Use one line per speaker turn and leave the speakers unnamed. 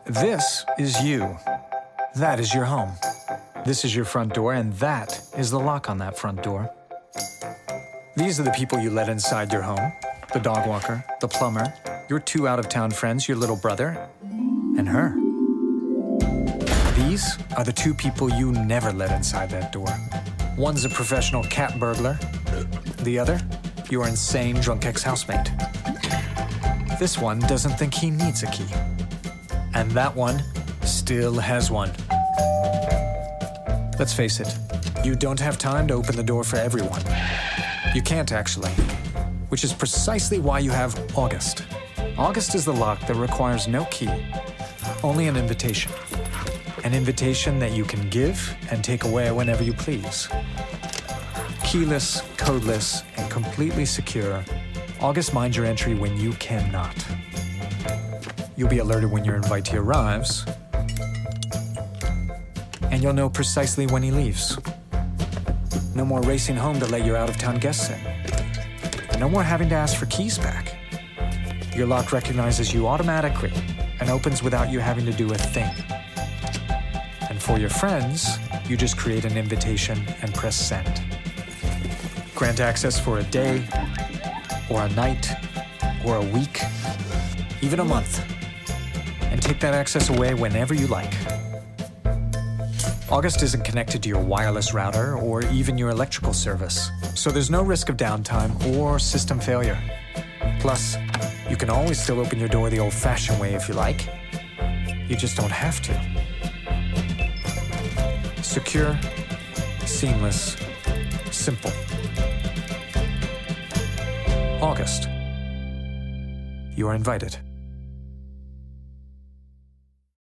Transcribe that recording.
This is you. That is your home. This is your front door, and that is the lock on that front door. These are the people you let inside your home. The dog walker, the plumber, your 2 out-of-town friends, your little brother, and her. These are the 2 people you never let inside that door. One's a professional cat burglar. The other, your insane drunk ex-housemate. This one doesn't think he needs a key. And that one still has one. Let's face it, you don't have time to open the door for everyone. You can't actually, which is precisely why you have August. August is the lock that requires no key, only an invitation. An invitation that you can give and take away whenever you please. Keyless, codeless, and completely secure, August minds your entry when you cannot. You'll be alerted when your invitee arrives, and you'll know precisely when he leaves. No more racing home to let your out-of-town guests in. No more having to ask for keys back. Your lock recognizes you automatically and opens without you having to do a thing. And for your friends, you just create an invitation and press send. Grant access for a day, or a night, or a week, even a month. And take that access away whenever you like. August isn't connected to your wireless router or even your electrical service, so there's no risk of downtime or system failure. Plus, you can always still open your door the old-fashioned way if you like. You just don't have to. Secure, seamless, simple. August. You are invited.